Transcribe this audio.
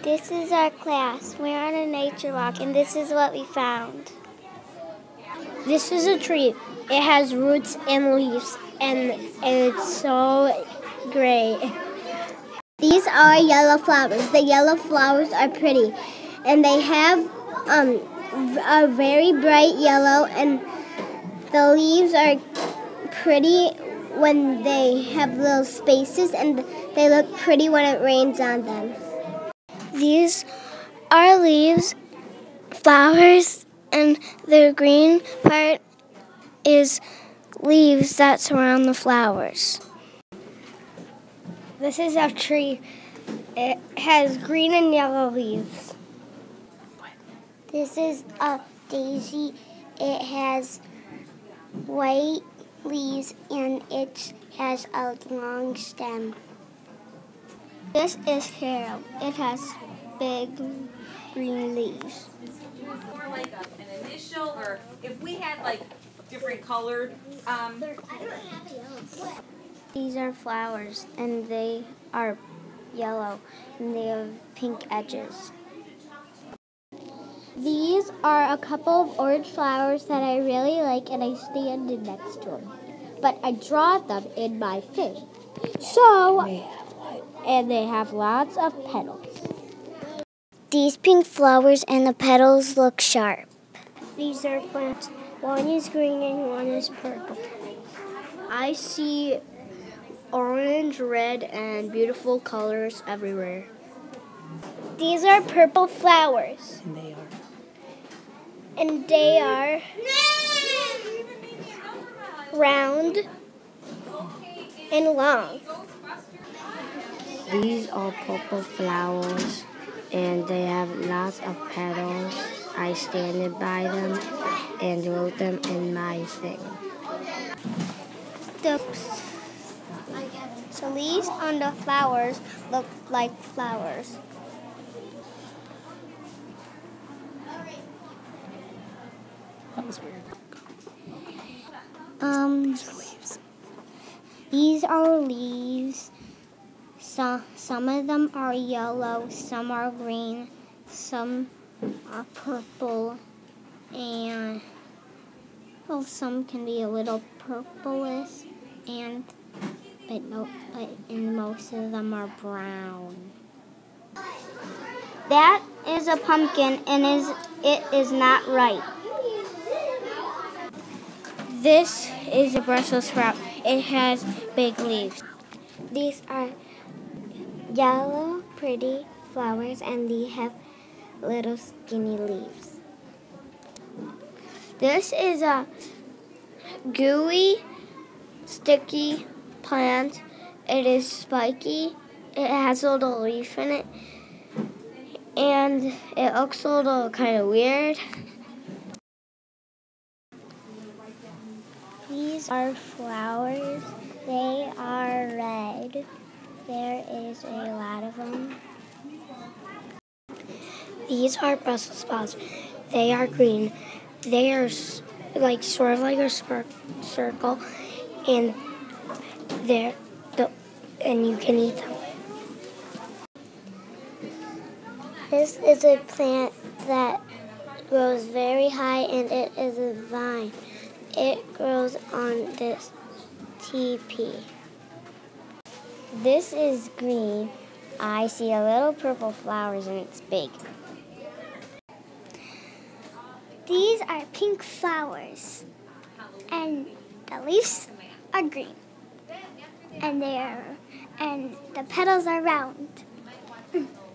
This is our class. We're on a nature walk, and this is what we found. This is a tree. It has roots and leaves, and it's so great. These are yellow flowers. The yellow flowers are pretty, and they have a very bright yellow, and the leaves are pretty when they have little spaces, and they look pretty when it rains on them. These are leaves, flowers, and the green part is leaves that surround the flowers. This is a tree. It has green and yellow leaves. This is a daisy. It has white leaves and it has a long stem. This is carob. It has big green leaves. More like an initial, or if we had like different colored. I don't have a yellow. These are flowers, and they are yellow, and they have pink edges. These are a couple of orange flowers that I really like, and I stand next to them. But I draw them in my thing. And they have lots of petals. These pink flowers and the petals look sharp. These are plants. One is green and one is purple. I see orange, red, and beautiful colors everywhere. These are purple flowers. And they are round and long. These are purple flowers, and they have lots of petals. I stand by them and wrote them in my thing. The leaves on the flowers look like flowers. That was weird. These are leaves. Some of them are yellow, some are green, some are purple, and some can be a little purplish, but most of them are brown. That is a pumpkin, and it is not ripe. This is a Brussels sprout. It has big leaves. These are yellow, pretty flowers, and they have little skinny leaves. This is a gooey, sticky plant. It is spiky. It has a little leaf in it. And it looks a little kind of weird. These are flowers. They are red. There is a lot of them. These are Brussels sprouts. They are green. They are like sort of like a circle, and and you can eat them. This is a plant that grows very high, and it is a vine. It grows on this teepee. This is green. I see a little purple flowers, and it's big. These are pink flowers, and the leaves are green, and the petals are round.